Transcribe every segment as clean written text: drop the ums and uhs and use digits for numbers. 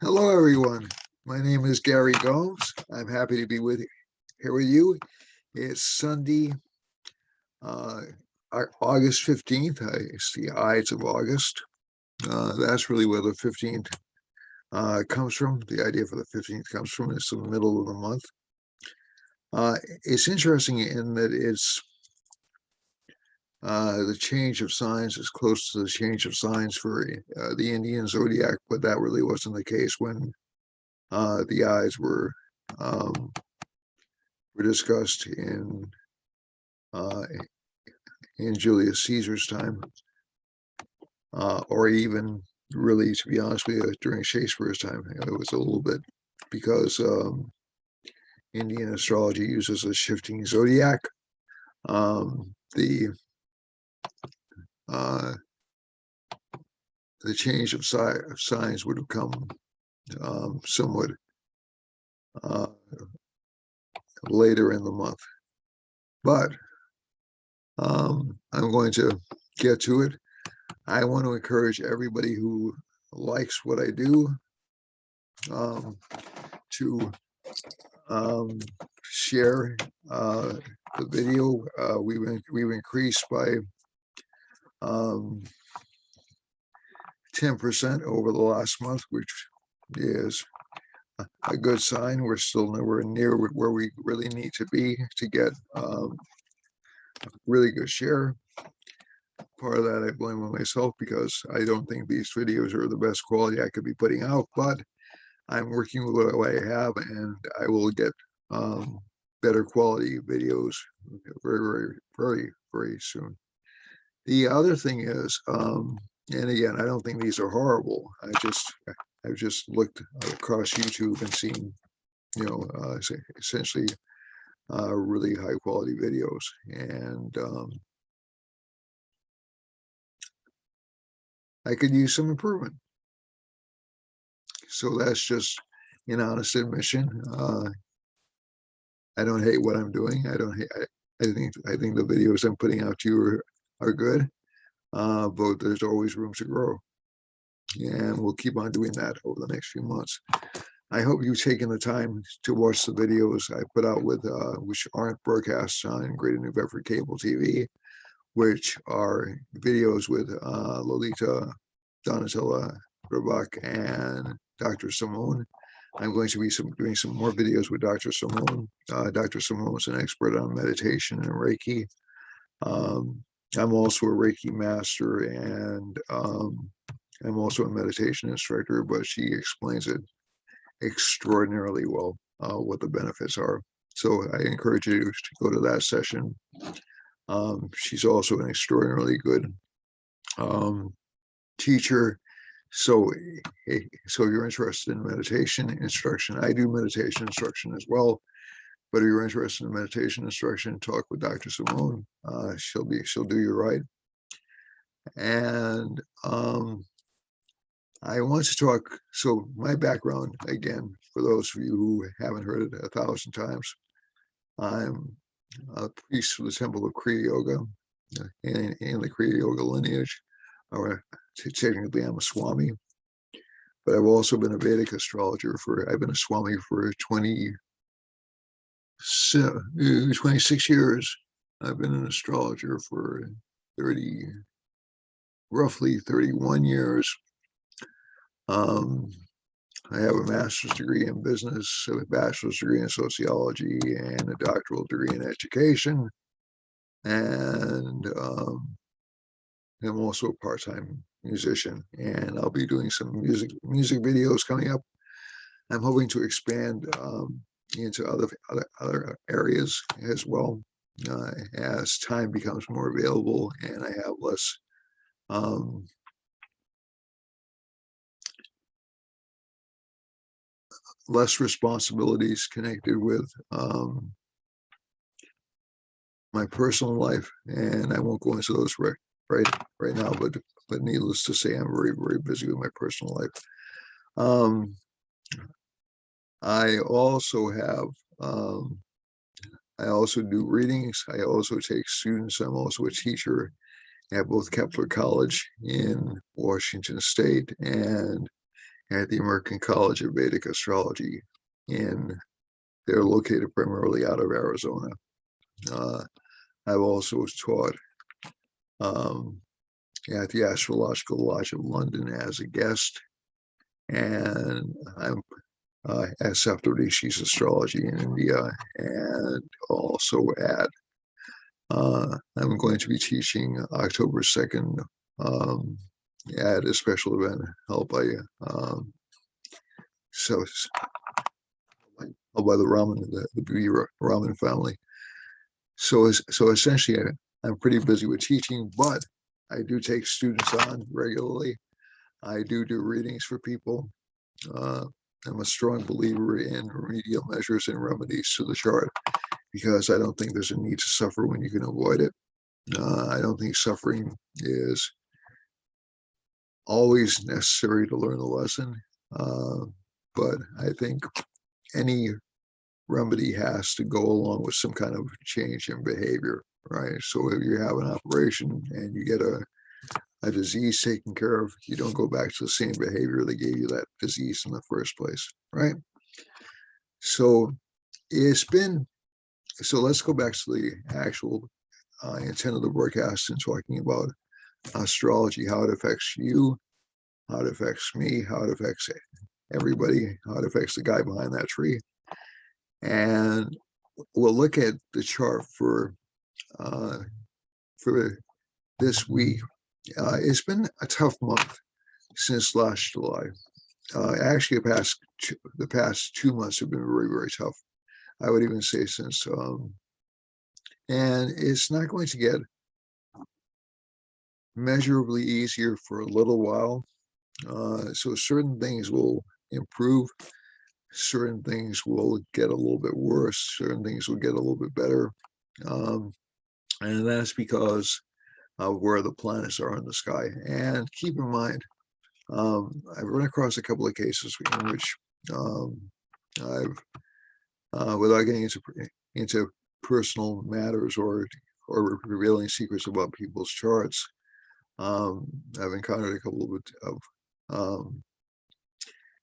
Hello, everyone. My name is Gary Gomes. I'm happy to be here with you. It's Sunday, uh, August 15th. It's the Ides of August. That's really where the 15th comes from. The idea for the 15th comes from. It's the middle of the month. It's interesting in that it's the change of signs is close to the change of signs for the Indian zodiac, but that really wasn't the case when the Ides um, were discussed uh, in Julius Caesar's time, or even really, to be honest with you, during Shakespeare's time. It was a little bit because Indian astrology uses a shifting zodiac. The uh, the change of signs would have come somewhat uh, later in the month, but I'm going to get to it. I want to encourage everybody who likes what I do um, to share the video. We've increased by 10% over the last month, which is a good sign. We're still nowhere near where we really need to be to get really good share. Part of that I blame on myself because I don't think these videos are the best quality I could be putting out, but I'm working with what I have, and I will get better quality videos very soon. The other thing is, and again, I don't think these are horrible. I've just looked across YouTube and seen, essentially really high quality videos, and I could use some improvement. So that's just an honest admission. I don't hate what I'm doing. I don't hate. I think the videos I'm putting out to you are good, but there's always room to grow, and we'll keep on doing that over the next few months. I hope you've taken the time to watch the videos I put out with which aren't broadcast on Greater New Bedford Cable TV, which are videos with Lolita, Donatella, Rabak, and Dr. Simone. I'm going to be doing some more videos with Dr. Simone. Dr. Simone is an expert on meditation and Reiki. I'm also a Reiki master, and I'm also a meditation instructor, but she explains it extraordinarily well, what the benefits are. So I encourage you to go to that session. She's also an extraordinarily good teacher. So, so if you're interested in meditation instruction, I do meditation instruction as well. But if you're interested in meditation instruction, talk with Dr. Simone. She'll do you right. And I want to talk. So my background, again, for those of you who haven't heard it 1,000 times, I'm a priest for the Temple of Kriya Yoga, in the Kriya Yoga lineage. Or technically, I'm a Swami, but I've also been a Vedic astrologer I've been a Swami for 26 years. I've been an astrologer for roughly 31 years. I have a master's degree in business, a bachelor's degree in sociology, and a doctoral degree in education. And I'm also a part-time musician, and I'll be doing some music videos coming up. I'm hoping to expand into other areas as well, as time becomes more available and I have less responsibilities connected with my personal life, and I won't go into those right now. But needless to say, I'm very busy with my personal life. I also do readings. I also take students. I'm also a teacher at both Kepler College in Washington State and at the American College of Vedic Astrology, and they're located primarily out of Arizona. I've also taught at the Astrological Lodge of London as a guest, and I'm at Saptordishi's Astrology in India, and also I'm going to be teaching October 2nd at a special event held by so held by the Raman family. So essentially, I'm pretty busy with teaching, but I do take students on regularly. I do readings for people. I'm a strong believer in remedial measures and remedies to the chart because I don't think there's a need to suffer when you can avoid it. I don't think suffering is always necessary to learn the lesson, but I think any remedy has to go along with some kind of change in behavior, right? So if you have an operation and you get a disease taken care of, you don't go back to the same behavior that gave you that disease in the first place, right? So let's go back to the actual intent of the broadcast and talking about astrology, how it affects you, how it affects me, how it affects everybody, how it affects the guy behind that tree. And we'll look at the chart for this week. It's been a tough month since last July. Actually, the past 2 months have been very, very tough. I would even say since, and it's not going to get measurably easier for a little while. So certain things will improve, certain things will get a little bit worse, certain things will get a little bit better. And that's because of where the planets are in the sky. And keep in mind, I've run across a couple of cases in which I've, without getting into personal matters or revealing secrets about people's charts, I've encountered a couple of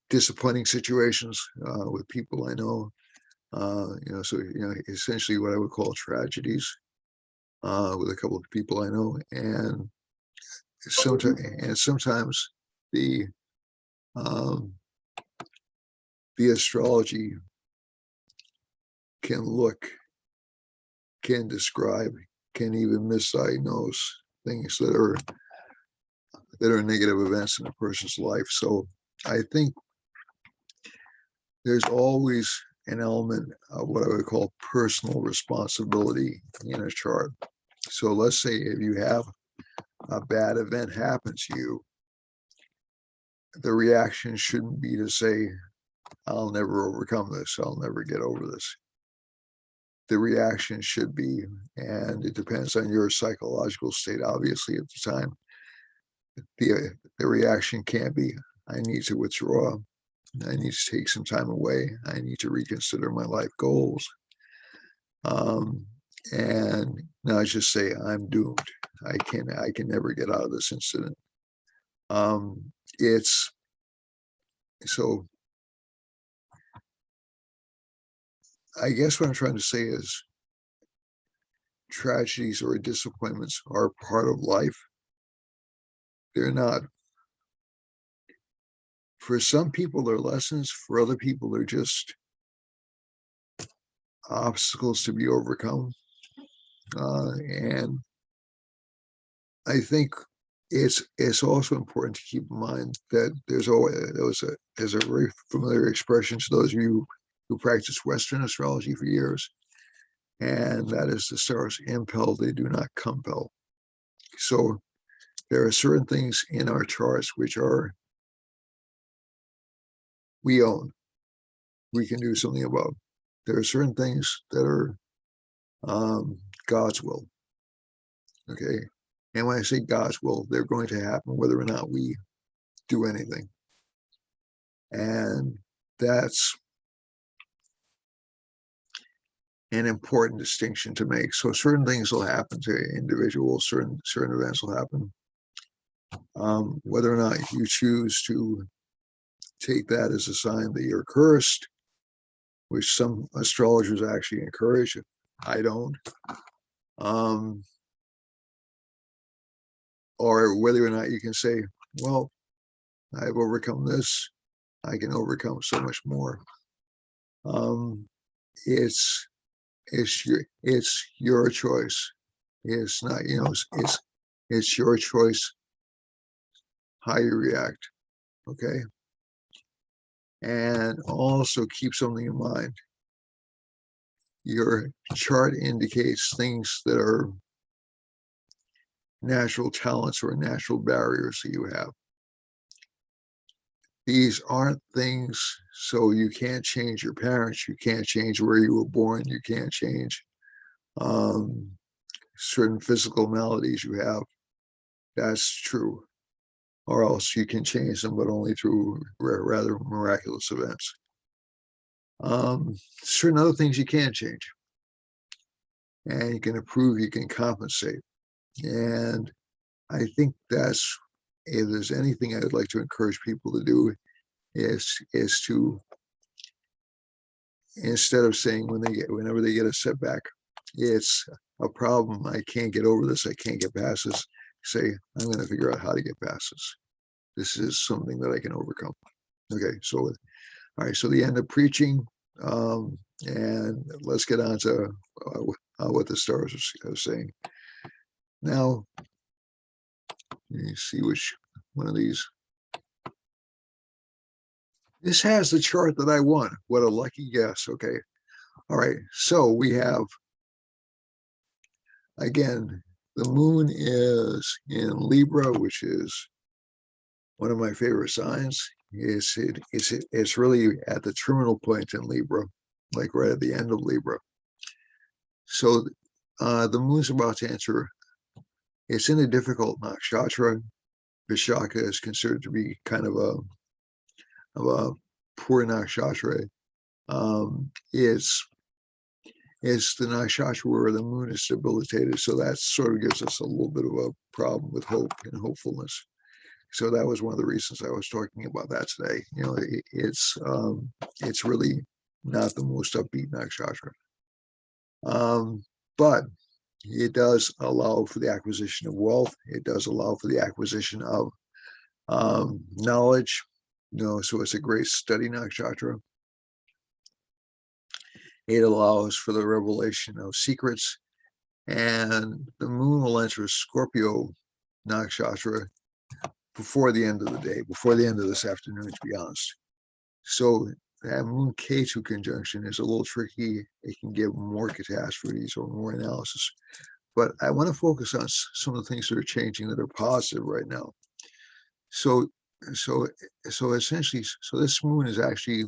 disappointing situations with people I know. So essentially what I would call tragedies with a couple of people I know, and sometimes the astrology can describe, can even misdiagnose things that are negative events in a person's life. So I think there's always an element of what I would call personal responsibility in a chart. So let's say if you have a bad event happen to you, the reaction shouldn't be to say, I'll never overcome this, I'll never get over this. The reaction should be, and it depends on your psychological state, obviously, at the time, the reaction can't be, I need to withdraw, I need to take some time away, I need to reconsider my life goals. And now I just say, I'm doomed. I can never get out of this incident. It's so I guess what I'm trying to say is tragedies or disappointments are part of life. They're not. For some people, they're lessons. For other people, they're just obstacles to be overcome. And I think it's also important to keep in mind that there's a very familiar expression to those of you who practice Western astrology for years, and that is the stars impel, they do not compel. So there are certain things in our charts which we own, we can do something about. There are certain things that are God's will. Okay. And when I say God's will, they're going to happen whether or not we do anything. And that's an important distinction to make. So certain things will happen to individuals, certain events will happen. Whether or not you choose to take that as a sign that you're cursed, which some astrologers actually encourage. I don't. Or whether or not you can say, well, I've overcome this, I can overcome so much more. It's your choice. It's not, it's your choice how you react. Okay. And also keep something in mind. Your chart indicates things that are natural talents or natural barriers that you have. These aren't things, so you can't change your parents, you can't change where you were born, you can't change certain physical maladies you have. That's true. Or else you can change them, but only through rather miraculous events. Certain other things you can change. And you can improve, you can compensate. And I think that's, if there's anything I would like to encourage people to do, is to, instead of saying whenever they get a setback, it's a problem, I can't get over this, I can't get past this, say, I'm going to figure out how to get past this. This is something that I can overcome. Okay, so all right, so the end of preaching, and let's get on to what the stars are saying. Now, let me see which one of these. This has the chart that I won. What a lucky guess. Okay. All right. So we have, again, the moon is in Libra, which is one of my favorite signs. It's really at the terminal point in Libra, like right at the end of Libra. So the moon's about to enter. It's in a difficult nakshatra. Vishaka is considered to be kind of a poor nakshatra. It's the nakshatra where the moon is debilitated, so that sort of gives us a little bit of a problem with hope and hopefulness. So that was one of the reasons I was talking about that today. It's really not the most upbeat nakshatra, but it does allow for the acquisition of wealth. It does allow for the acquisition of knowledge. So it's a great study nakshatra. It allows for the revelation of secrets, and the moon will enter Scorpio nakshatra before the end of the day, before the end of this afternoon, to be honest. So that moon Ketu conjunction is a little tricky. It can give more catastrophes or more analysis. But I want to focus on some of the things that are changing that are positive right now. So essentially, this moon is actually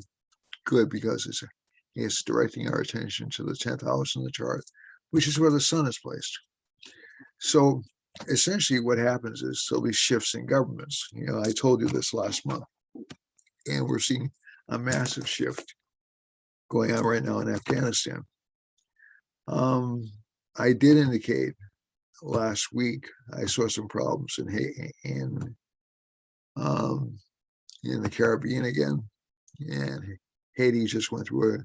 good because it's directing our attention to the 10th house in the chart, which is where the sun is placed. So essentially what happens is there'll be shifts in governments. I told you this last month, and we're seeing a massive shift going on right now in Afghanistan. I did indicate last week I saw some problems in the Caribbean again, and Haiti just went through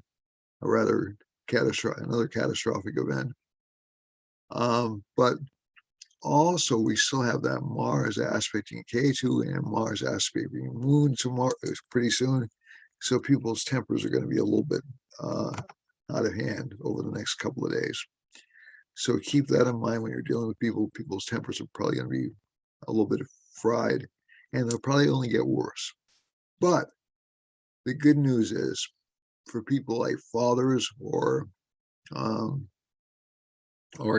a rather catastrophic event. But also we still have that Mars aspecting Ketu and Mars aspecting Moon tomorrow, pretty soon. So people's tempers are going to be a little bit out of hand over the next couple of days. So keep that in mind when you're dealing with people. People's tempers are probably going to be a little bit fried, and they'll probably only get worse. But the good news is, for people like fathers or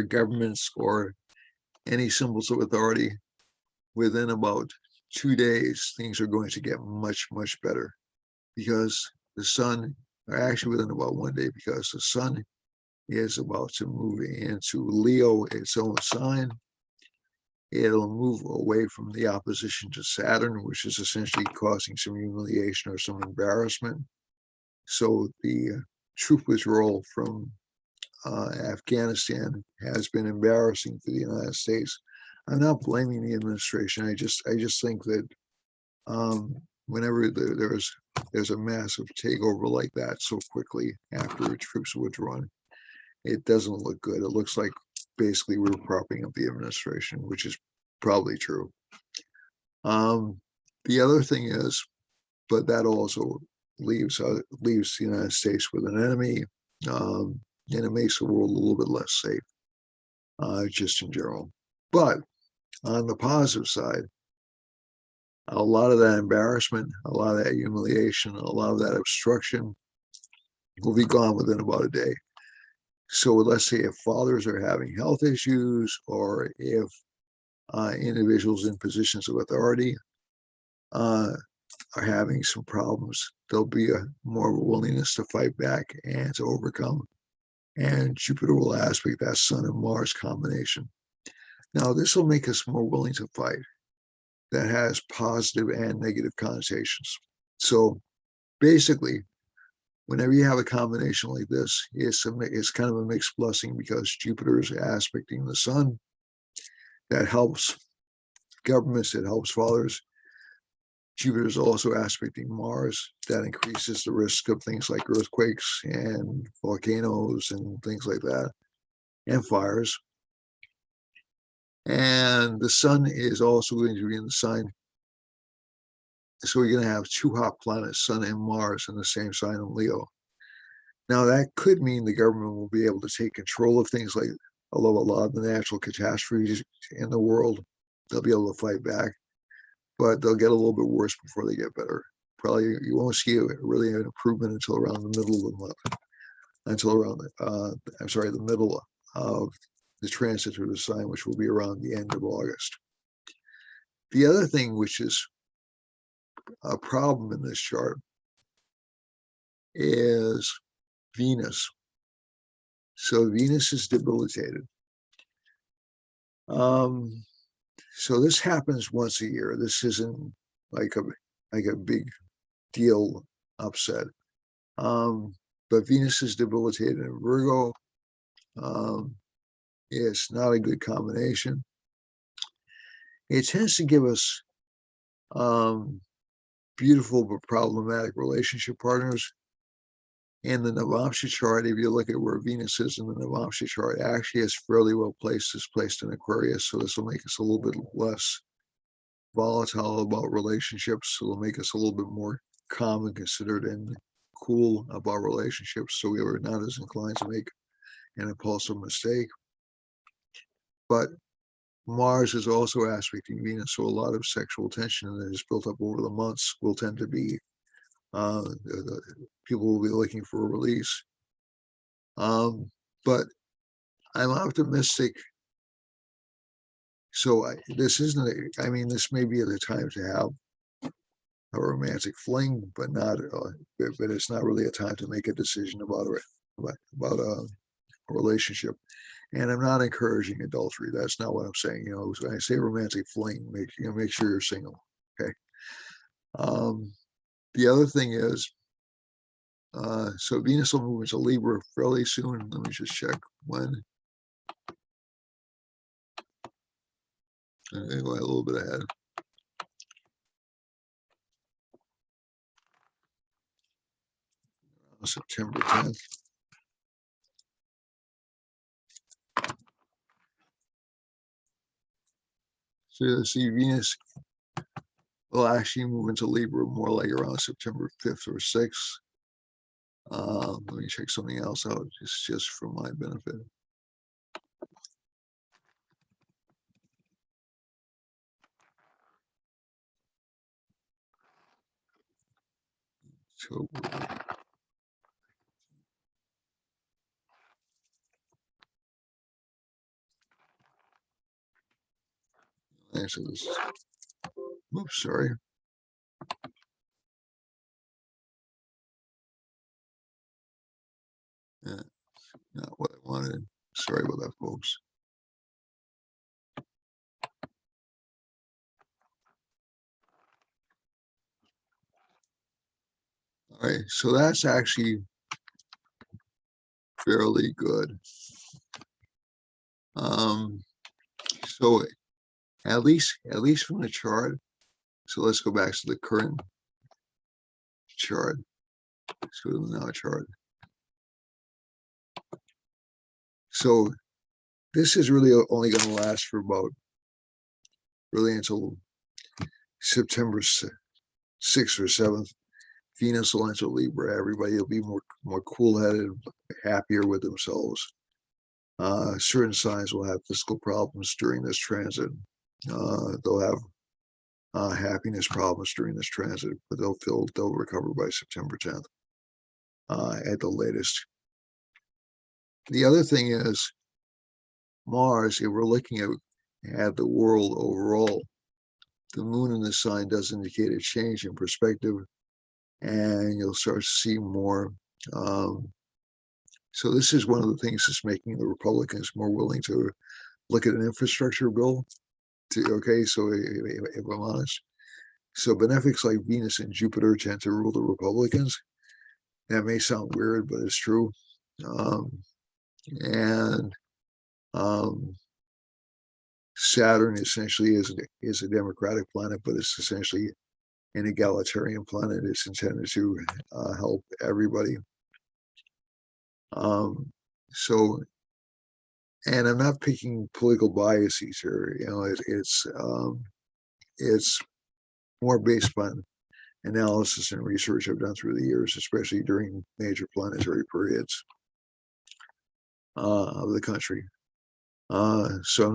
governments or any symbols of authority, within about 2 days, things are going to get much, much better, because the sun, or actually within about 1 day, because the sun is about to move into Leo, its own sign. It'll move away from the opposition to Saturn, which is essentially causing some humiliation or some embarrassment. So the troop withdrawal from Afghanistan has been embarrassing for the United States. I'm not blaming the administration. I just think that whenever there's a massive takeover like that so quickly after troops withdrawn, it doesn't look good. It looks like basically we're propping up the administration, which is probably true. The other thing is, but that also leaves the United States with an enemy, and it makes the world a little bit less safe, just in general. But on the positive side, a lot of that embarrassment, a lot of that humiliation, a lot of that obstruction will be gone within about a day. So let's say if fathers are having health issues, or if individuals in positions of authority are having some problems, there'll be a more willingness to fight back and to overcome. And Jupiter will aspect that Sun and Mars combination. Now, this will make us more willing to fight. That has positive and negative connotations. So basically, whenever you have a combination like this, it's kind of a mixed blessing, because Jupiter is aspecting the Sun. That helps governments, it helps fathers. Jupiter is also aspecting Mars. That increases the risk of things like earthquakes and volcanoes and things like that, and fires. And the Sun is also going to be in the sign. So you're going to have two hot planets, Sun and Mars, in the same sign of Leo. Now, that could mean the government will be able to take control of things like a lot of the natural catastrophes in the world. They'll be able to fight back, but they'll get a little bit worse before they get better. Probably you won't see really an improvement until around the middle of the month, until around the middle of the transit through the sign, which will be around the end of August. The other thing, which is a problem in this chart, is Venus. So Venus is debilitated. So this happens once a year. This isn't like a big deal upset. But Venus is debilitated in Virgo. It's not a good combination. It tends to give us beautiful but problematic relationship partners. In the Navamsha chart, if you look at where Venus is in the Navamsha chart, actually is fairly well placed. It's placed in Aquarius, so this will make us a little bit less volatile about relationships. So it'll make us a little bit more calm and considered and cool about relationships, so we are not as inclined to make an impulsive mistake. But Mars is also aspecting Venus, so a lot of sexual tension that is built up over the months will tend to be people will be looking for a release. But I'm optimistic. So this isn't, this may be the time to have a romantic fling, but not, but it's not really a time to make a decision about a relationship. And I'm not encouraging adultery. That's not what I'm saying. When I say romantic fling, make sure you're single. Okay. The other thing is, so Venus will move into Libra fairly soon. Let me just check when. I'm going to go a little bit ahead. September 10th. So you see Venus will actually move into Libra more like around September 5th or 6th. Let me check something else out, just for my benefit. So answer this. Oops, sorry. Yeah, not what I wanted. Sorry about that, folks. All right, so that's actually fairly good. So at least from the chart. So let's go back to the current chart. Let's go to the now chart. So this is really only going to last for about really until September 6th or 7th. Venus will enter Libra. Everybody will be more cool-headed, happier with themselves. Certain signs will have physical problems during this transit. They'll have happiness problems during this transit, but they'll recover by September 10th at the latest. The other thing is Mars. If we're looking at the world overall, the moon in the sign does indicate a change in perspective, and you'll start to see more. So this is one of the things that's making the Republicans more willing to look at an infrastructure bill. Okay, so if I'm honest, so benefics like Venus and Jupiter tend to rule the Republicans. That may sound weird, but it's true. And Saturn essentially is a democratic planet, but it's essentially an egalitarian planet. It's intended to help everybody. So, and I'm not picking political biases here. You know, it's more based on analysis and research I've done through the years, especially during major planetary periods of the country. So I'm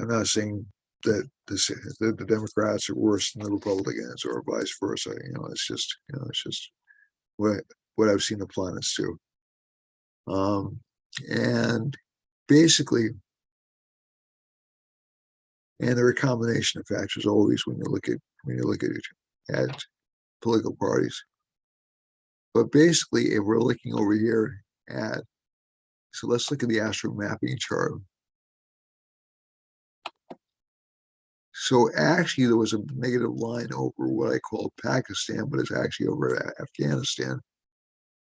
not saying that the Democrats are worse than the Republicans or vice versa. It's just what I've seen the planets do. And basically, and there are a combination of factors always when you look at political parties. But basically, if we're looking over here so let's look at the astro mapping chart. So actually, there was a negative line over what I call Pakistan, but it's actually over Afghanistan.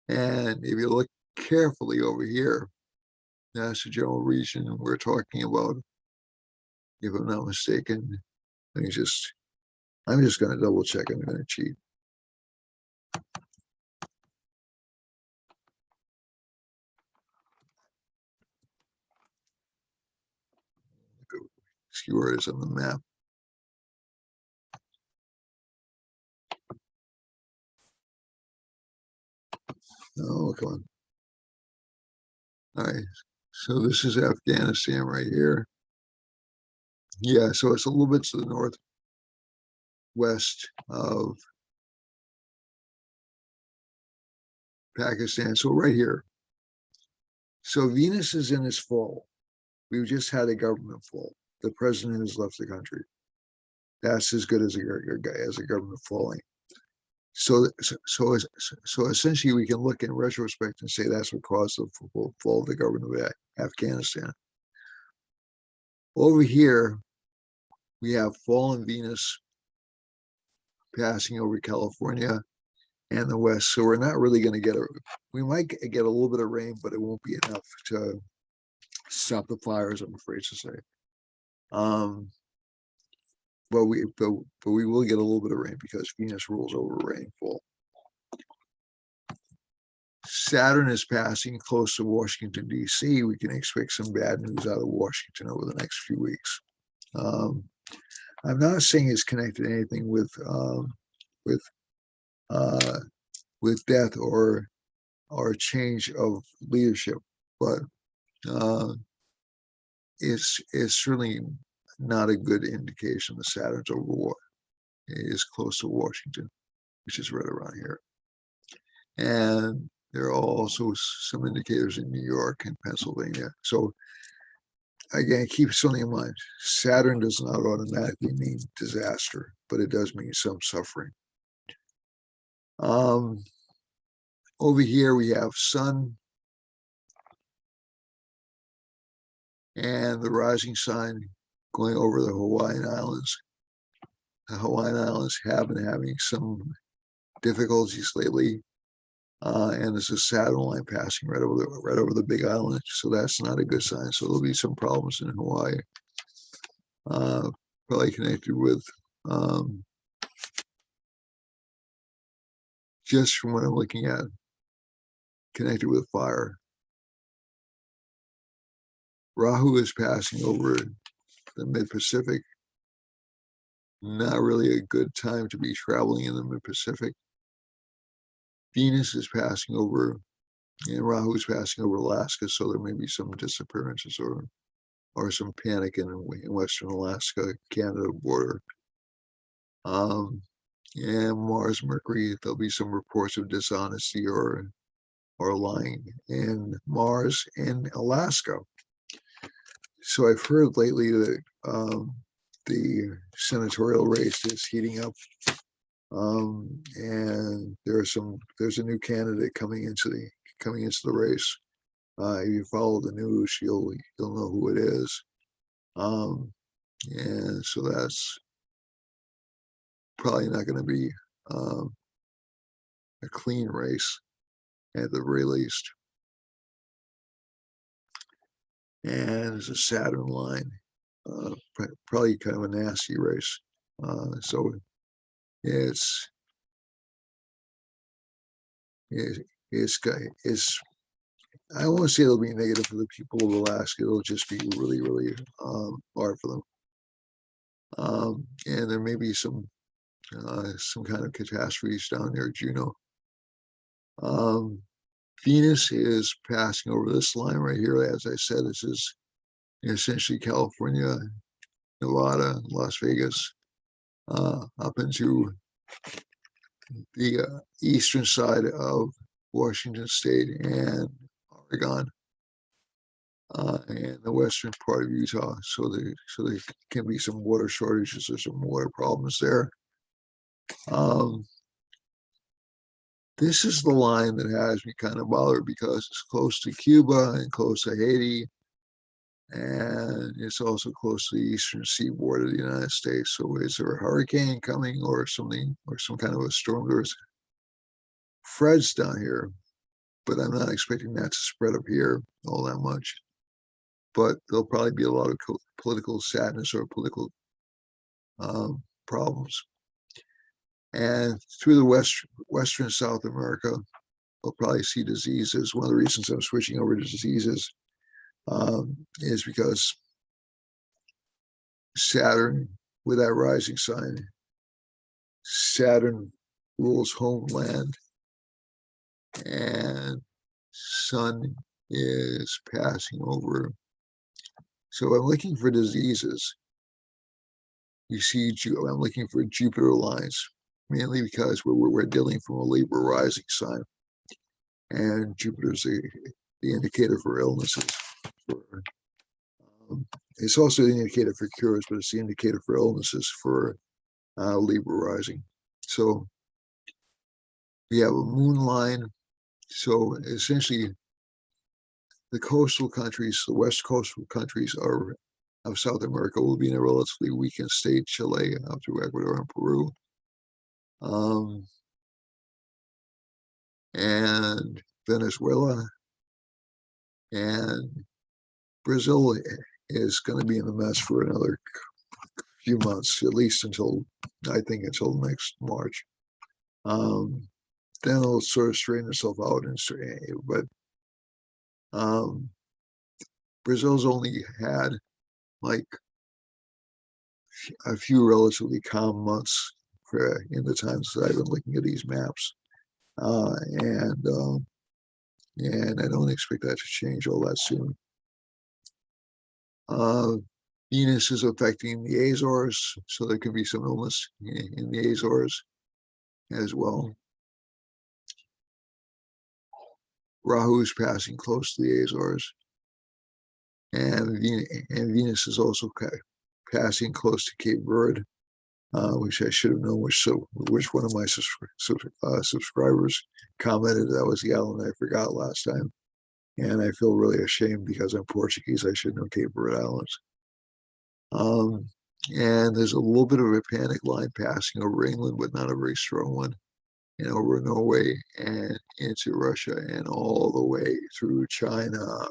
And if you look carefully over here, that's the general region we're talking about. If I'm not mistaken, I'm just going to double check. I'm going to cheat. See where it is on the map. Oh, come on. All right. So this is Afghanistan right here. Yeah, so it's a little bit to the northwest of Pakistan. So right here. So Venus is in its fall. We've just had a government fall. The president has left the country. That's as good as a government falling. So essentially, we can look in retrospect and say that's what caused the fall of the government of Afghanistan. Over here, we have fallen Venus passing over California and the West. So we're not really going to we might get a little bit of rain, but it won't be enough to stop the fires, I'm afraid to say. But we will get a little bit of rain because Venus rules over rainfall. Saturn is passing close to Washington, D.C. We can expect some bad news out of Washington over the next few weeks. I'm not saying it's connected to anything with death or change of leadership, but it's certainly not a good indication that Saturn's over is close to Washington, which is right around here. And there are also some indicators in New York and Pennsylvania. So again, keep something in mind. Saturn does not automatically mean disaster, but it does mean some suffering. Over here we have Sun and the rising sign going over the Hawaiian Islands. The Hawaiian Islands have been having some difficulties lately, and there's a Saturn line passing right over the Big Island, so that's not a good sign. So there'll be some problems in Hawaii, probably connected with just from what I'm looking at, connected with fire. Rahu is passing over the mid-Pacific. Not really a good time to be traveling in the mid-Pacific. Venus is passing over, and Rahu is passing over Alaska, so there may be some disappearances or some panic in Western Alaska, Canada border. And Mars, Mercury, there'll be some reports of dishonesty or lying in Mars and Alaska. So I've heard lately that the senatorial race is heating up, and there's a new candidate coming into the race. If you follow the news, you'll know who it is, and so that's probably not going to be a clean race at the very least. And it's a Saturn line, probably kind of a nasty race. So it's I won't say it'll be negative for the people of Alaska. It'll just be really, really hard for them. And there may be some kind of catastrophes down there, Juno. Venus is passing over this line right here. As I said, this is essentially California, Nevada, Las Vegas, up into the eastern side of Washington State and Oregon, and the western part of Utah. So there can be some water shortages or some water problems there. This is the line that has me kind of bothered because it's close to Cuba and close to Haiti, and it's also close to the eastern seaboard of the United States. So is there a hurricane coming or something, or some kind of a storm? There's Fred's down here, but I'm not expecting that to spread up here all that much. But there'll probably be a lot of political sadness or political problems. And through the Western South America, we'll probably see diseases. One of the reasons I'm switching over to diseases is because Saturn, with that rising sign, Saturn rules homeland, and Sun is passing over. So I'm looking for diseases. You see, I'm looking for Jupiter lines, mainly because we're dealing from a Libra rising sign, and Jupiter's the indicator for illnesses. It's also the indicator for cures, but it's the indicator for illnesses for Libra rising. So we have a moon line. So essentially, the coastal countries, the west coastal countries of South America will be in a relatively weakened state. Chile, up to Ecuador and Peru. And Venezuela and Brazil is going to be in the mess for another few months, at least until next March. Then it'll sort of straighten itself out, but Brazil's only had like a few relatively calm months in the times that I've been looking at these maps, and I don't expect that to change all that soon. Venus is affecting the Azores, so there could be some illness in the Azores as well. Rahu is passing close to the Azores, and Venus is also passing close to Cape Verde, which I should have known which one of my subscribers commented that was the island I forgot last time. And I feel really ashamed because I'm Portuguese. I should know Cape Verde Islands. And there's a little bit of a panic line passing over England, but not a very strong one, and over Norway and into Russia and all the way through China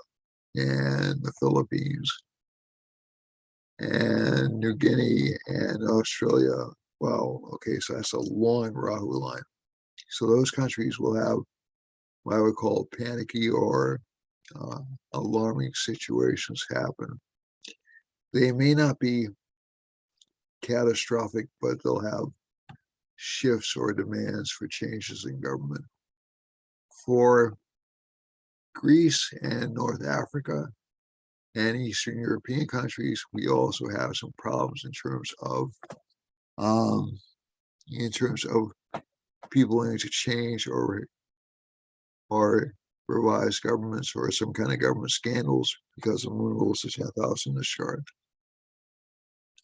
and the Philippines and New Guinea and Australia. Wow, okay, so that's a long Rahu line. So those countries will have what I would call panicky or alarming situations happen. They may not be catastrophic, but they'll have shifts or demands for changes in government. For Greece and North Africa and Eastern European countries, we also have some problems um, in terms of people wanting to change or revise governments or some kind of government scandals because the moon rules the 10th house in this chart.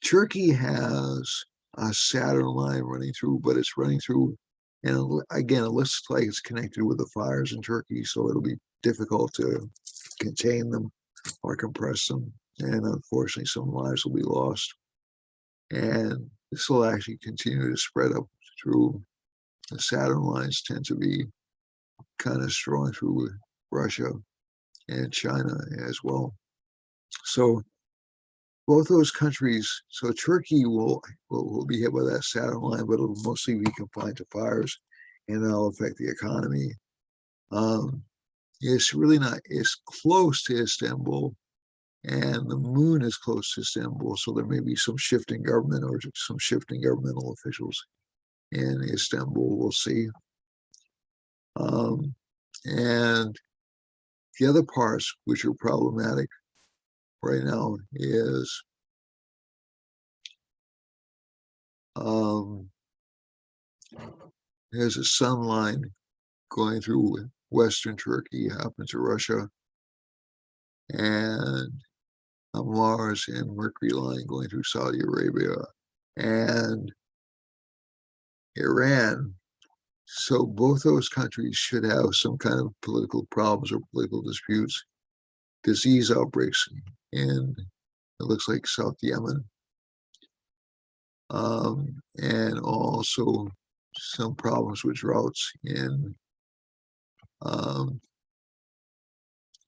Turkey has a Saturn line running through, but it's running through, and again, it looks like it's connected with the fires in Turkey, so it'll be difficult to contain them or compress them, and unfortunately, some lives will be lost. And this will actually continue to spread up through the Saturn lines tend to be kind of strong through Russia and China as well. So both those countries, so Turkey will be hit by that Saturn line, but it'll mostly be confined to fires, and that'll affect the economy. It's really not, it's close to Istanbul, and the moon is close to Istanbul, so there may be some shift in government or some shift in governmental officials in Istanbul, we'll see. And the other parts which are problematic right now is there's a sun line going through Western Turkey, up into Russia, and a Mars and Mercury line going through Saudi Arabia and Iran. So both those countries should have some kind of political problems or political disputes, disease outbreaks in, it looks like, South Yemen, and also some problems with droughts in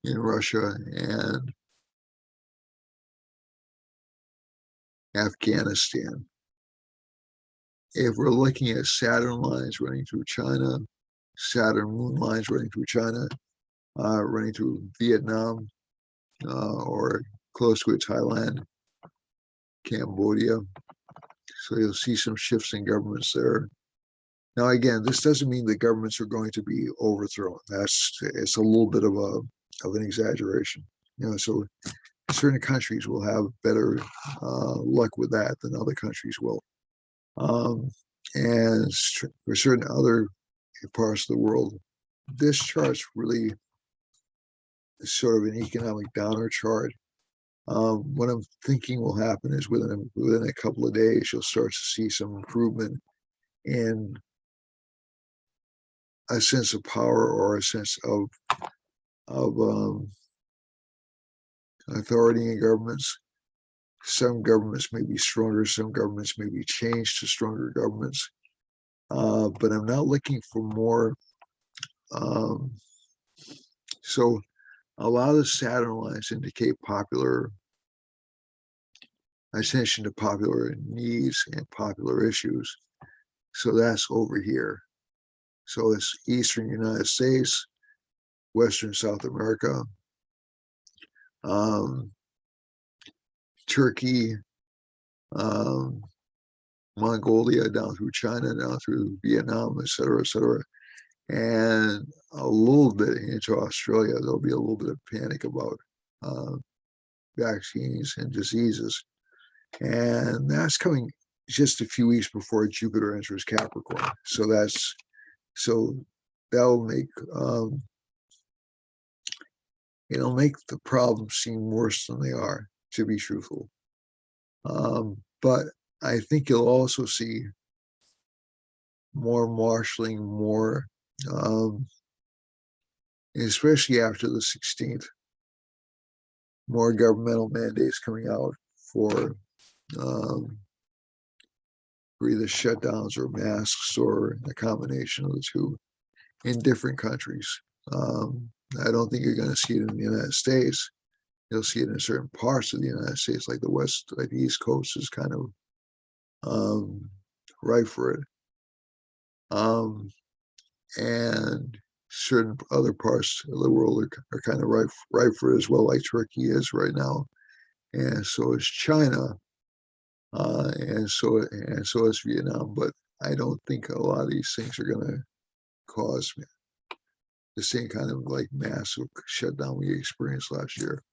Russia and Afghanistan. If we're looking at Saturn lines running through China, Saturn moon lines running through China, running through Vietnam, or close to it, Thailand, Cambodia. So you'll see some shifts in governments there. Now, again, this doesn't mean the governments are going to be overthrown. It's a little bit of an exaggeration. So certain countries will have better luck with that than other countries will. And for certain other parts of the world, this chart's really sort of an economic downer chart. What I'm thinking will happen is within a couple of days, you'll start to see some improvement in a sense of power or a sense of authority in governments. Some governments may be stronger, some governments may be changed to stronger governments. But I'm not looking for more. So a lot of the Saturn lines indicate popular attention to popular needs and popular issues. So that's over here. So it's Eastern United States, Western South America, Turkey, Mongolia, down through China, down through Vietnam, et cetera, and a little bit into Australia. There'll be a little bit of panic about vaccines and diseases. And that's coming just a few weeks before Jupiter enters Capricorn. So that'll make it'll make the problems seem worse than they are, to be truthful. But I think you'll also see more marshaling, more, especially after the 16th, more governmental mandates coming out for either shutdowns or masks or a combination of the two in different countries. I don't think you're going to see it in the United States. You'll see it in certain parts of the United States, like the East Coast is kind of ripe for it. and certain other parts of the world are kind of ripe for it as well, like Turkey is right now, and so is China, and so is Vietnam. But I don't think a lot of these things are going to cause the same kind of like massive shutdown we experienced last year.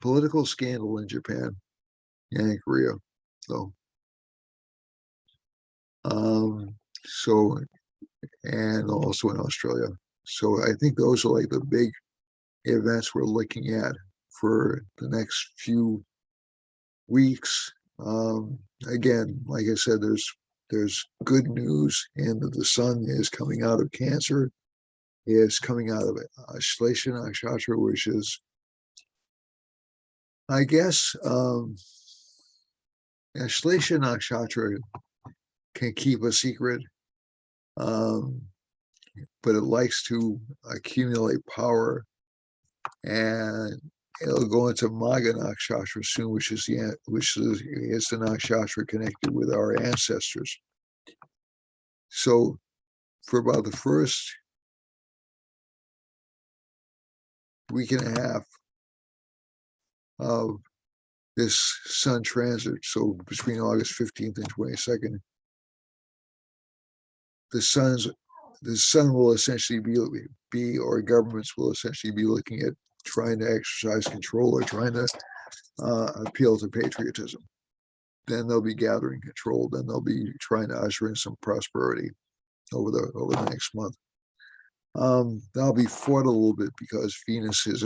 Political scandal in Japan and Korea, though. So, and also in Australia. So I think those are like the big events we're looking at for the next few weeks. Again, like I said, there's good news in that the sun is coming out of Cancer, is coming out of Ashlesha Nakshatra, which is, I guess, Ashlesha Nakshatra can keep a secret, but it likes to accumulate power, and it'll go into Maga Nakshatra soon, which is the nakshatra connected with our ancestors. So for about the first week and a half of this sun transit, so between August 15th and 22nd, the sun will essentially be, or governments will essentially be looking at trying to exercise control or trying to appeal to patriotism. Then they'll be gathering control. Then they'll be trying to usher in some prosperity over the next month. That'll be fought a little bit because Venus in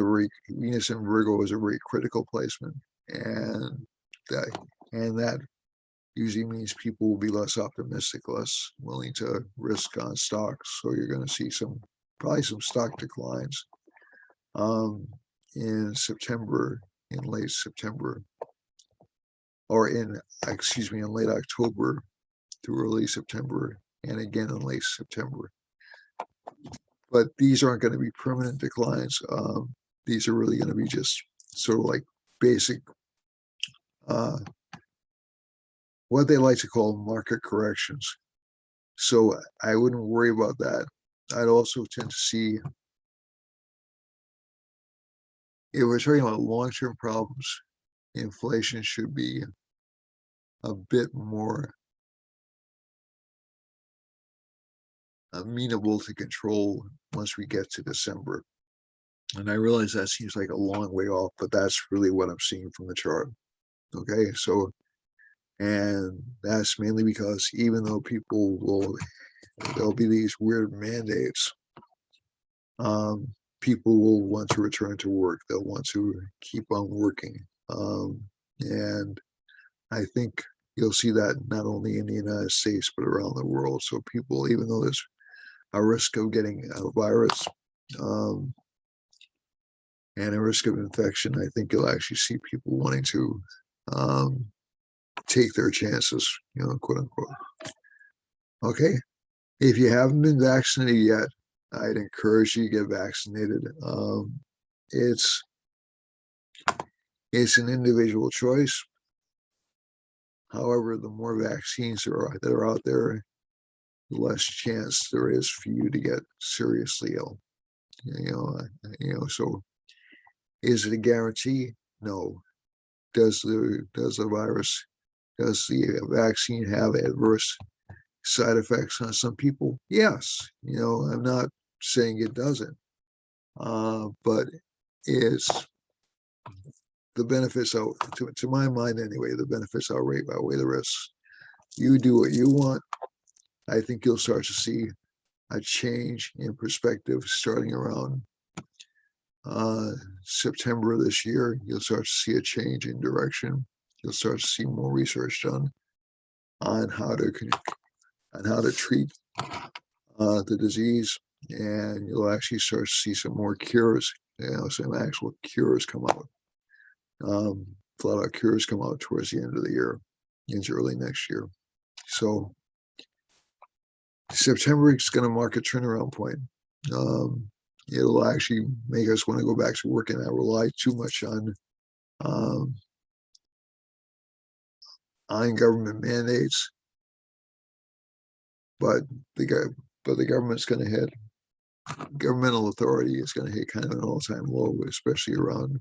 Virgo is a very critical placement, and that usually means people will be less optimistic, less willing to risk on stocks. So you're going to see probably some stock declines in late September, or in late October through early September, and again in late September. But these aren't going to be permanent declines. These are really going to be just sort of like basic, what they like to call market corrections. So I wouldn't worry about that. I'd also tend to see, if we're talking about long-term problems, inflation should be a bit more amenable to control once we get to December. And I realize that seems like a long way off, but that's really what I'm seeing from the chart. Okay, so, and that's mainly because even though there'll be these weird mandates, people will want to return to work. They'll want to keep on working. And I think you'll see that not only in the United States, but around the world. So people, even though there's a risk of getting a virus, and a risk of infection, I think you'll actually see people wanting to take their chances, quote unquote. Okay. If you haven't been vaccinated yet, I'd encourage you to get vaccinated. It's an individual choice. However, the more vaccines that are out there, the less chance there is for you to get seriously ill. So is it a guarantee? No. Does the vaccine have adverse side effects on some people? Yes. I'm not saying it doesn't, but it's the benefits out, to my mind anyway, the benefits outweigh the risks. You do what you want. I think you'll start to see a change in perspective starting around September of this year. You'll start to see a change in direction. You'll start to see more research done on how to treat the disease, and you'll actually start to see some more cures. Some actual cures come out. A lot of cures come out towards the end of the year, into early next year. So September is going to mark a turnaround point. It'll actually make us want to go back to work and not rely too much on government mandates. But but the government's going to hit, governmental authority is going to hit kind of an all-time low, especially around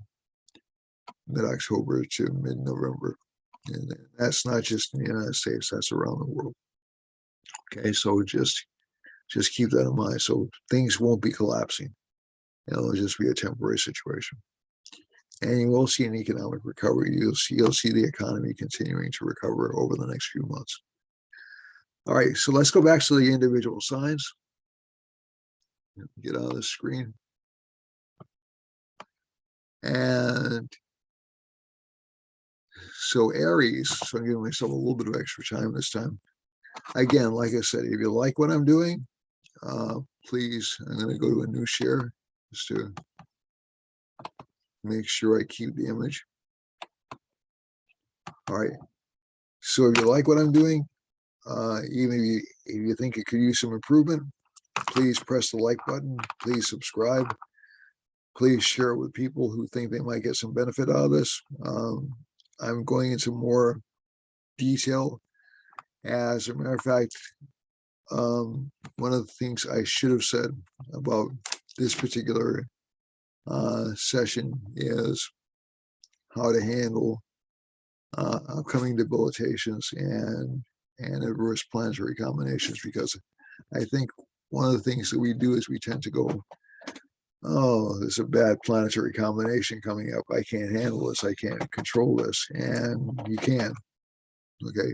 mid-October to mid-November. And that's not just in the United States, that's around the world. Okay, so just keep that in mind. So things won't be collapsing. It'll just be a temporary situation. And you will see an economic recovery. You'll see the economy continuing to recover over the next few months. All right, so let's go back to the individual signs. Get on the screen. And so Aries, so I'm giving myself a little bit of extra time this time. Again, like I said, if you like what I'm doing, please, I'm going to go to a new share just to make sure I keep the image. All right. So if you like what I'm doing, even if you think it could use some improvement, please press the like button. Please subscribe. Please share it with people who think they might get some benefit out of this. I'm going into more detail. As a matter of fact, one of the things I should have said about this particular session is how to handle upcoming debilitations and adverse planetary combinations, because I think one of the things that we do is we tend to go, oh, there's a bad planetary combination coming up. I can't handle this. I can't control this. And you can. Okay.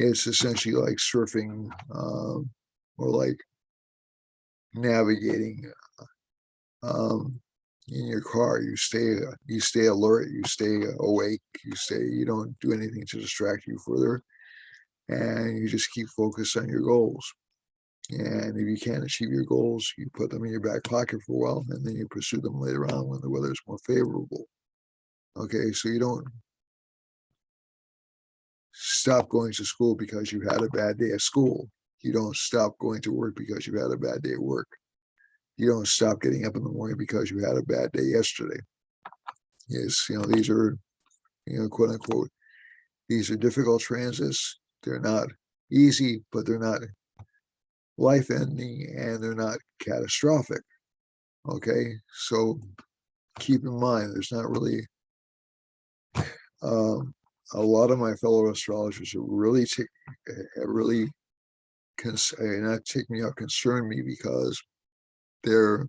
It's essentially like surfing or like navigating in your car. You stay alert, you stay awake, you don't do anything to distract you further. And you just keep focused on your goals. And if you can't achieve your goals, you put them in your back pocket for a while, and then you pursue them later on when the weather is more favorable. Okay, so you don't stop going to school because you had a bad day at school. You don't stop going to work because you had a bad day at work. You don't stop getting up in the morning because you had a bad day yesterday. Yes, these are, quote unquote, these are difficult transits. They're not easy, but they're not life-ending, and they're not catastrophic. Okay, so keep in mind, there's not really a lot of my fellow astrologers who really not take me out, concern me, because there's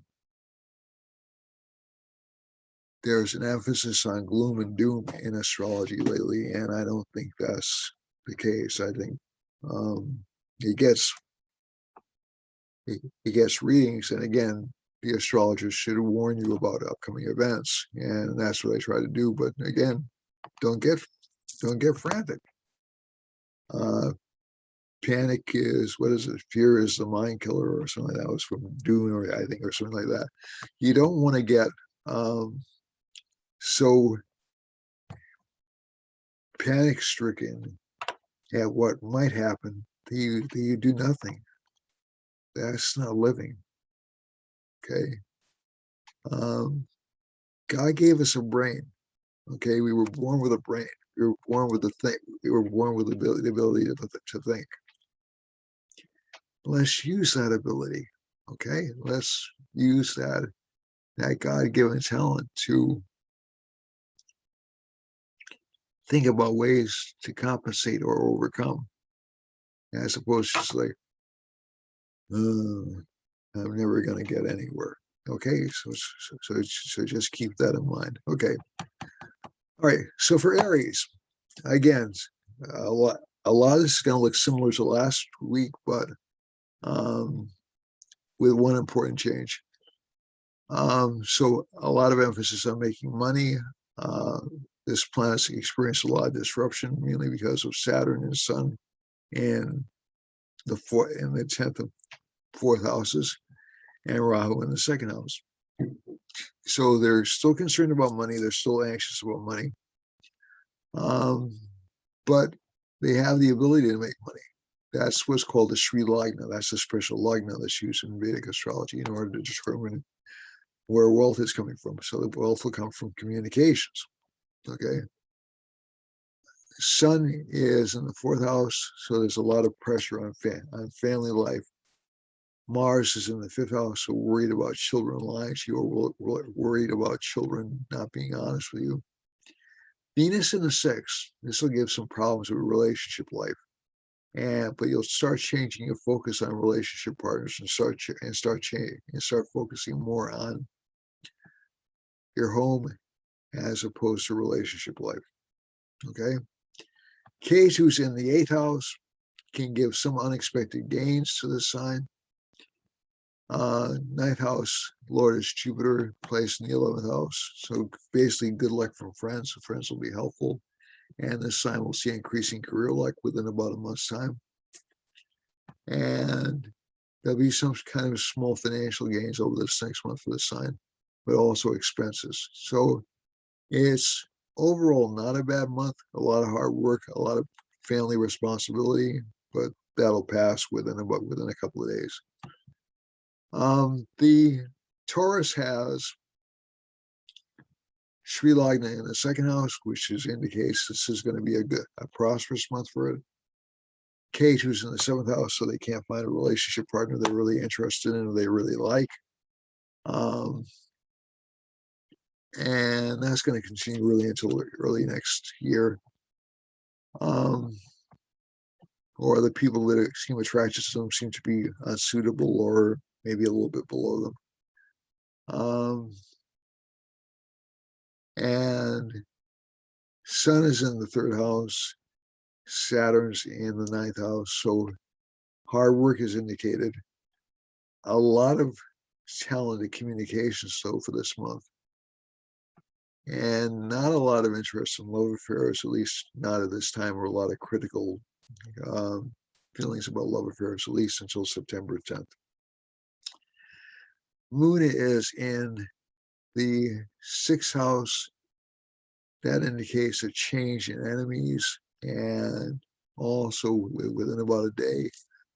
an emphasis on gloom and doom in astrology lately, and I don't think that's the case. I think it gets readings, and again, the astrologers should warn you about upcoming events, and that's what I try to do. But again, don't get frantic. Panic is, what is it? Fear is the mind killer, or something like that. Was from Dune, or I think, or something like that. You don't want to get so panic stricken at what might happen that you do nothing. That's not living. Okay. God gave us a brain. Okay, we were born with a brain. We were born with we were born with the ability to think. Let's use that ability. Okay, let's use that God-given talent to think about ways to compensate or overcome, as opposed to just like, I'm never going to get anywhere. Okay, so just keep that in mind. Okay. All right. So for Aries, again, a lot of this is going to look similar to last week, but with one important change. So a lot of emphasis on making money. This planet's experienced a lot of disruption, mainly because of Saturn and Sun in the 10th and 4th houses, and Rahu in the 2nd house. So they're still concerned about money. They're still anxious about money. But they have the ability to make money. That's what's called the Sri Lagna. That's the special Lagna that's used in Vedic astrology in order to determine where wealth is coming from. So the wealth will come from communications. Okay. Sun is in the 4th house, so there's a lot of pressure on family life. Mars is in the 5th house, so worried about children lying to you, or worried about children not being honest with you. Venus in the 6th, this will give some problems with relationship life. But you'll start changing your focus on relationship partners and start focusing more on your home as opposed to relationship life. Okay. Ketu's in the 8th house, can give some unexpected gains to the sign. 9th house Lord is Jupiter, placed in the 11th house. So basically good luck from friends. The friends will be helpful. And this sign will see increasing career luck within about a month's time. And there'll be some kind of small financial gains over this next month for the sign, but also expenses. So it's overall not a bad month. A lot of hard work, a lot of family responsibility, but that'll pass within a couple of days. The Taurus has Sri Lagna in the 2nd house, which indicates this is going to be a prosperous month for it. Ketu's in the 7th house, so they can't find a relationship partner they're really interested in or they really like. And that's going to continue really until early next year. Or the people that seem attracted to them seem to be unsuitable or maybe a little bit below them. And Sun is in the 3rd house, Saturn's in the 9th house, so hard work is indicated. A lot of talented communications, though, for this month. And not a lot of interest in love affairs, at least not at this time, or a lot of critical feelings about love affairs, at least until September 10th. Moon is in the 6th house. That indicates a change in enemies, and also within about a day,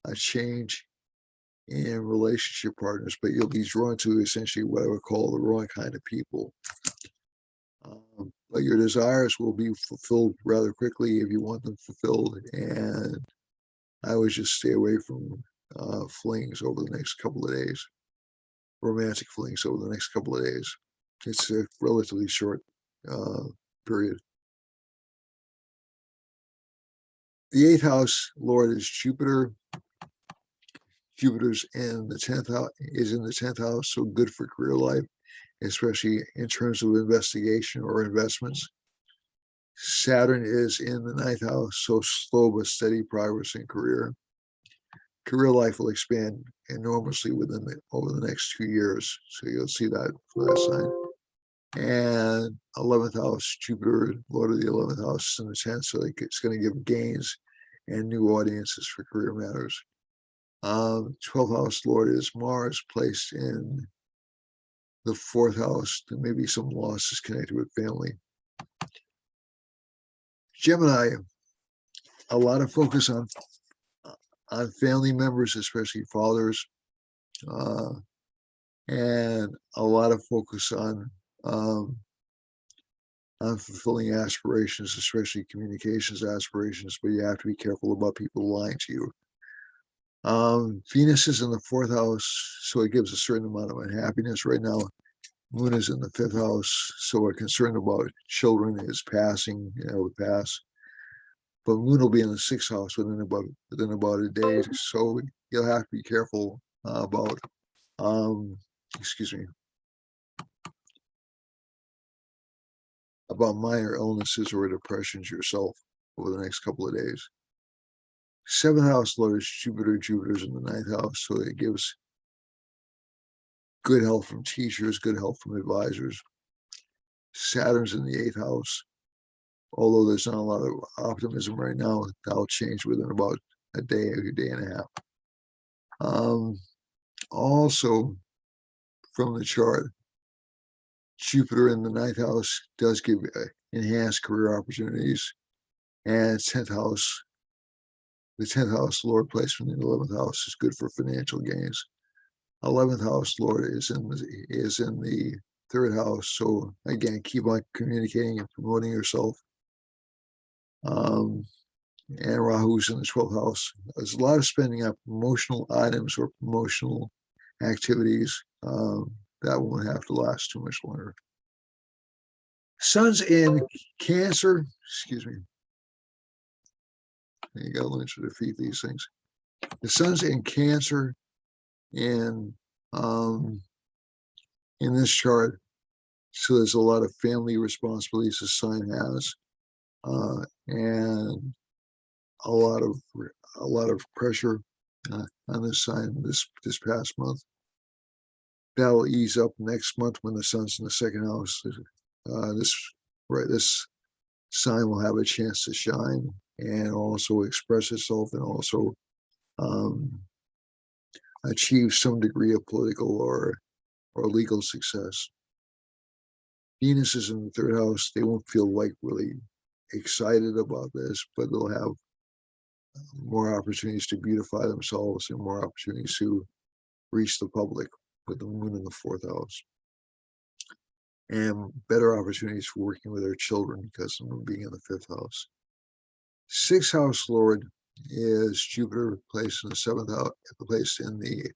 a change in relationship partners, but you'll be drawn to essentially what I would call the wrong kind of people. But your desires will be fulfilled rather quickly if you want them fulfilled, and I would just stay away from flings over the next couple of days, romantic flings over the next couple of days. It's a relatively short period. The 8th house Lord is Jupiter. Jupiter's in the 10th house, so good for career life, especially in terms of investigation or investments. Saturn is in the 9th house, so slow but steady progress in career. Career life will expand enormously over the next 2 years, so you'll see that for that sign. And 11th house, Jupiter, Lord of the 11th house, in the 10th, so it's going to give gains and new audiences for career matters. 12th house Lord is Mars, placed in the 4th house. There may be some losses connected with family. Gemini, a lot of focus on family members, especially fathers, and a lot of focus on fulfilling aspirations, especially communications aspirations, but you have to be careful about people lying to you. Venus is in the 4th house, so it gives a certain amount of unhappiness right now. Moon is in the 5th house, so a concern about children is passing, would pass. But Moon will be in the 6th house within about a day, so you'll have to be careful about about minor illnesses or depressions yourself over the next couple of days. 7th house Lord is Jupiter. Jupiter's in the 9th house, so it gives good health from teachers, good health from advisors. Saturn's in the 8th house. Although there's not a lot of optimism right now, that'll change within about a day and a half. Also, from the chart, Jupiter in the 9th house does give enhanced career opportunities, and 10th house, the 10th house Lord placement in the 11th house is good for financial gains. 11th house Lord is in the 3rd house, so again, keep on communicating and promoting yourself. and Rahu's in the 12th house. There's a lot of spending on promotional items or promotional activities. That won't have to last too much longer. Sun's in Cancer. Excuse me. You got to learn to defeat these things. The Sun's in Cancer in this chart, so there's a lot of family responsibilities the sign has, and a lot of pressure on this sign this past month. That'll ease up next month when the Sun's in the second house. This sign will have a chance to shine and also express itself and also achieve some degree of political or legal success. Venus is in the third house. They won't feel like really excited about this, but they'll have more opportunities to beautify themselves and more opportunities to reach the public with the moon in the fourth house. And better opportunities for working with their children because of them being in the fifth house. Sixth house lord is Jupiter, placed in the seventh house, placed in the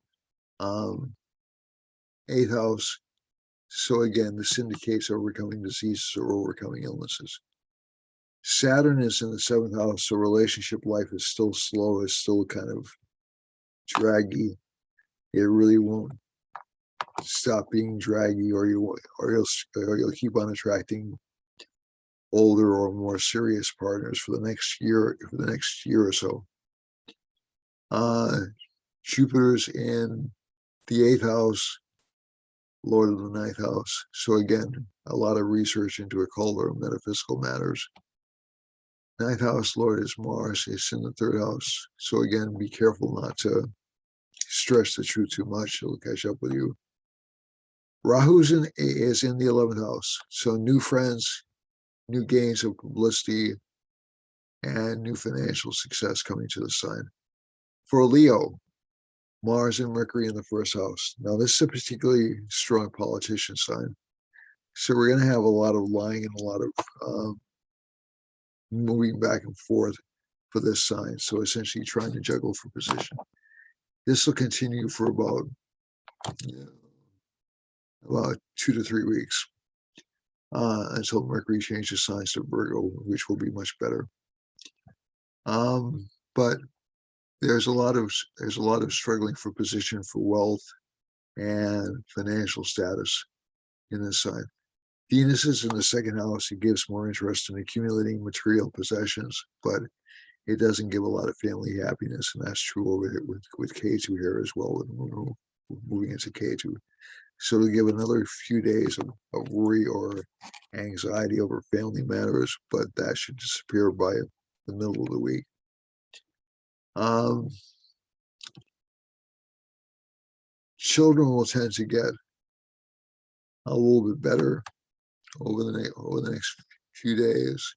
eighth house. So again, this indicates overcoming diseases or overcoming illnesses. Saturn is in the seventh house, so relationship life is still slow, is still kind of draggy. It really won't stop being draggy, or you'll keep on attracting older or more serious partners for the next year or so. Jupiter's in the eighth house, lord of the ninth house. So again, a lot of research into occult or metaphysical matters. Ninth house lord is Mars. It's in the third house. So again, be careful not to stretch the truth too much. It'll catch up with you. Rahu is in the 11th house. So new friends, new gains of publicity, and new financial success coming to the sign. For Leo, Mars and Mercury in the first house. Now, this is a particularly strong politician sign. So we're going to have a lot of lying and a lot of moving back and forth for this sign. So essentially trying to juggle for position. This will continue for about 2 to 3 weeks until Mercury changes signs to Virgo, which will be much better. But there's a lot of struggling for position, for wealth and financial status in this sign. Venus is in the second house. It gives more interest in accumulating material possessions, but it doesn't give a lot of family happiness, and that's true over here with K2 here as well, with moving into K2. So to give another few days of worry or anxiety over family matters, but that should disappear by the middle of the week. Children will tend to get a little bit better over the next few days,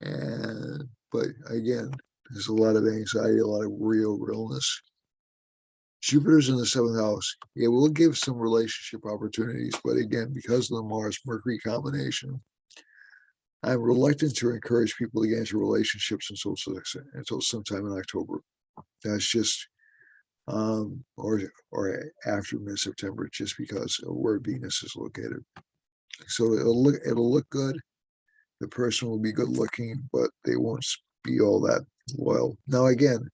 but again, there's a lot of anxiety, a lot of worry over illness. Jupiter's in the seventh house. It will give some relationship opportunities, but again, because of the Mars-Mercury combination, I'm reluctant to encourage people to get into relationships until sometime in October. That's just or after mid-September, just because of where Venus is located. So it'll look good. The person will be good looking, but they won't be all that loyal. Now again,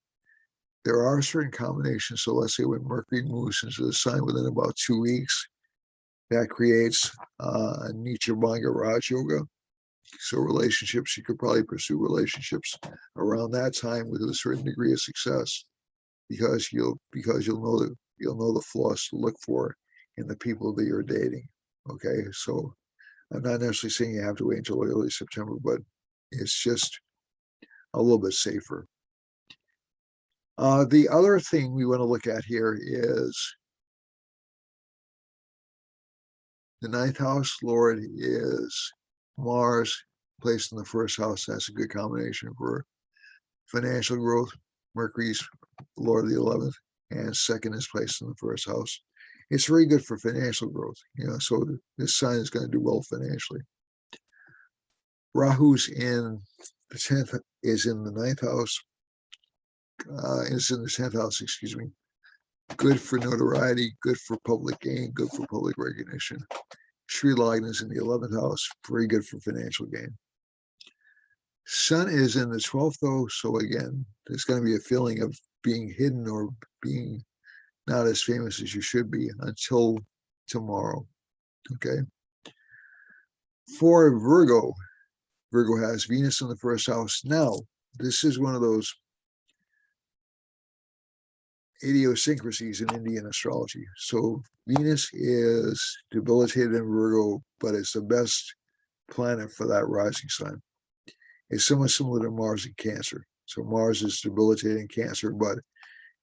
there are certain combinations. So let's say when Mercury moves into the sign within about 2 weeks, that creates a Nichabanga Raj Yoga. So relationships, you could probably pursue relationships around that time with a certain degree of success, because you'll know the flaws to look for in the people that you're dating. Okay, so I'm not necessarily saying you have to wait until early September, but it's just a little bit safer. The other thing we want to look at here is the ninth house lord is Mars, placed in the first house. That's a good combination for financial growth. Mercury's lord of the 11th, and second is placed in the first house. It's very good for financial growth. So this sign is going to do well financially. Rahu's in the is in the ninth house, is in the 10th house, excuse me. Good for notoriety, good for public gain, good for public recognition. Sri Lagna is in the 11th house, very good for financial gain. Sun is in the 12th though, so again, there's going to be a feeling of being hidden or being not as famous as you should be until tomorrow, okay? For Virgo, Virgo has Venus in the first house. Now, this is one of those idiosyncrasies in Indian astrology. So Venus is debilitated in Virgo, but it's the best planet for that rising sign. It's somewhat similar to Mars in Cancer. So Mars is debilitating Cancer, but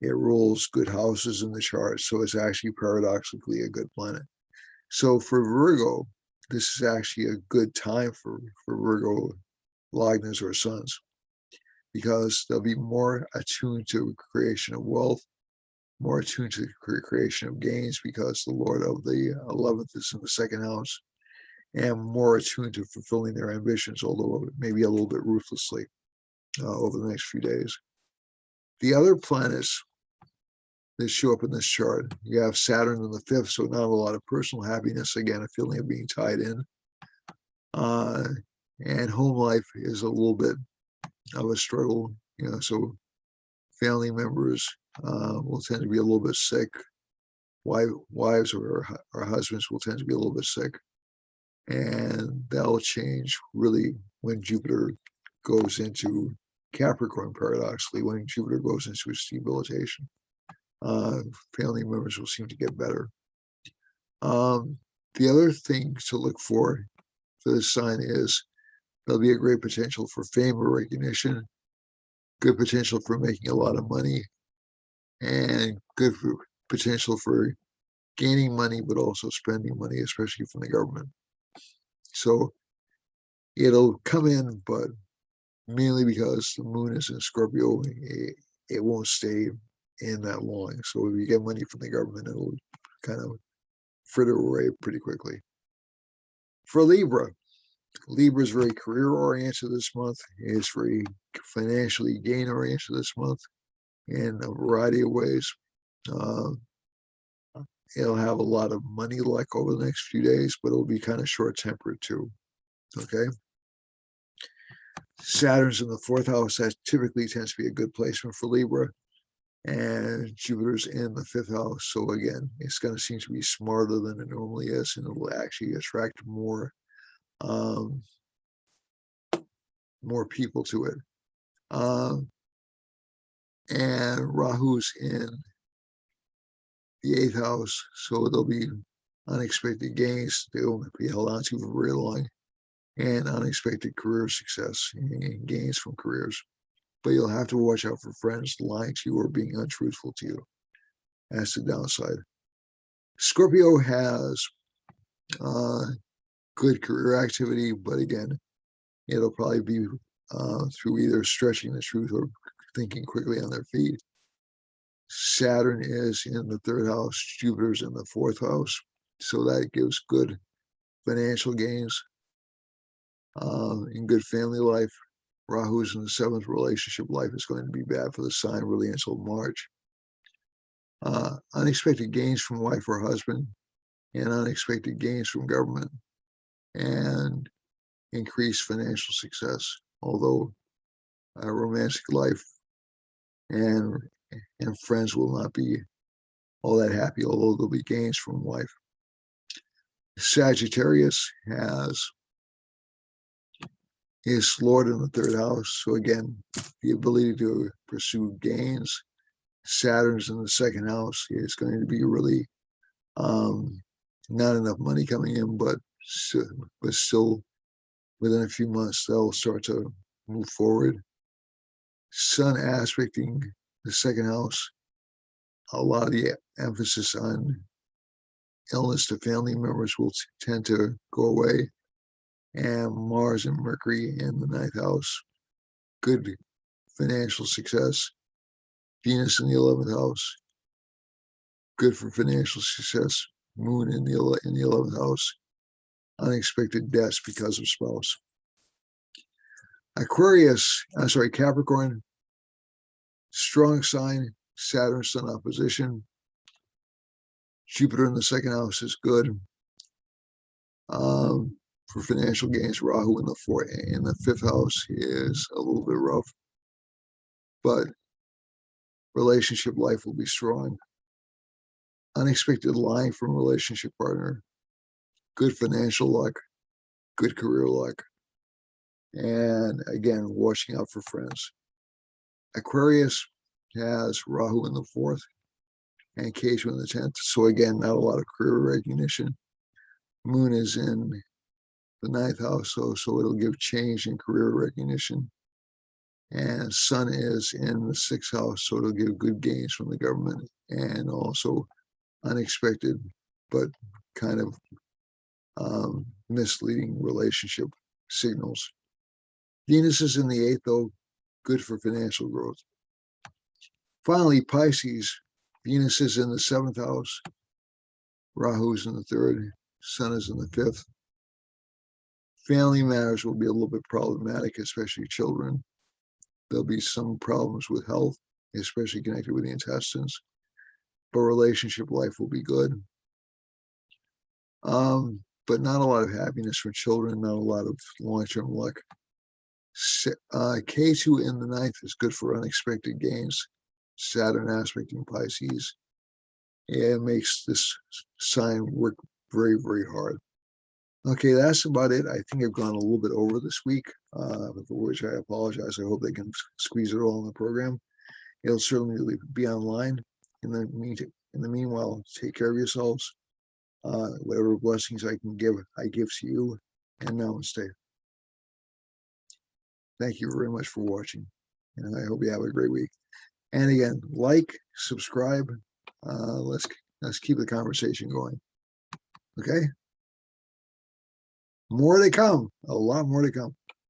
it rules good houses in the chart. So it's actually paradoxically a good planet. So for Virgo, this is actually a good time for Virgo Lagnas or Suns, because they'll be more attuned to creation of wealth, more attuned to the creation of gains, because the Lord of the 11th is in the second house, and more attuned to fulfilling their ambitions, although maybe a little bit ruthlessly over the next few days. The other planets that show up in this chart, you have Saturn in the 5th, so not a lot of personal happiness, again, a feeling of being tied in. And home life is a little bit of a struggle, so family members will tend to be a little bit sick. Wives or husbands will tend to be a little bit sick. And that'll change really when Jupiter goes into Capricorn, paradoxically, when Jupiter goes into its debilitation. Family members will seem to get better. The other thing to look for this sign is there'll be a great potential for fame or recognition, good potential for making a lot of money, and good potential for gaining money, but also spending money, especially from the government. So it'll come in, but mainly because the moon is in Scorpio, it won't stay in that long. So if you get money from the government, it'll kind of fritter away pretty quickly. For Libra, Libra is very career-oriented this month. It's very financially gain-oriented this month in a variety of ways. It'll have a lot of money luck over the next few days, but it'll be kind of short-tempered too, okay? Saturn's in the 4th house. That typically tends to be a good placement for Libra. And Jupiter's in the 5th house. So again, it's going to seem to be smarter than it normally is, and it will actually attract more people to it. And Rahu's in the 8th house, so there'll be unexpected gains they won't be held on to for very long, and unexpected career success and gains from careers. But you'll have to watch out for friends lying to you or being untruthful to you. That's the downside. Scorpio has good career activity, but again, it'll probably be through either stretching the truth or thinking quickly on their feet. Saturn is in the 3rd house, Jupiter's in the 4th house, so that gives good financial gains in good family life. Rahu's in the 7th, relationship life is going to be bad for the sign really until March. Unexpected gains from wife or husband, and unexpected gains from government, and increased financial success, although romantic life and friends will not be all that happy, although there'll be gains from wife. Sagittarius has his Lord in the 3rd house, so again, the ability to pursue gains. Saturn's in the 2nd house. It's going to be really not enough money coming in, but still within a few months they'll start to move forward. Sun aspecting the 2nd house, a lot of the emphasis on illness to family members will tend to go away. And Mars and Mercury in the 9th house, good financial success. Venus in the 11th house, good for financial success. Moon in the 11th house, unexpected deaths because of spouse. Capricorn, strong sign, Saturn, Sun opposition. Jupiter in the second house is good. For financial gains, Rahu in the fifth house is a little bit rough, but relationship life will be strong. Unexpected lying from relationship partner, good financial luck, good career luck, and again, watching out for friends. Aquarius has Rahu in the fourth and Ketu in the 10th. So again, not a lot of career recognition. Moon is in the ninth house, so it'll give change in career recognition. And Sun is in the sixth house, so it'll give good gains from the government and also unexpected but kind of misleading relationship signals. Venus is in the eighth, though, good for financial growth. Finally, Pisces, Venus is in the seventh house, Rahu is in the third, Sun is in the fifth. Family matters will be a little bit problematic, especially children. There'll be some problems with health, especially connected with the intestines, but relationship life will be good. But not a lot of happiness for children, not a lot of long-term luck. Ketu in the ninth is good for unexpected gains. Saturn aspect in Pisces. It makes this sign work very, very hard. Okay, that's about it. I think I've gone a little bit over this week, for which I apologize. I hope they can squeeze it all in the program. It'll certainly be online. In the meanwhile, take care of yourselves. Whatever blessings I can give, I give to you. And namaste. Thank you very much for watching, and I hope you have a great week. And again, like, subscribe. Let's keep the conversation going. Okay? More to come. A lot more to come.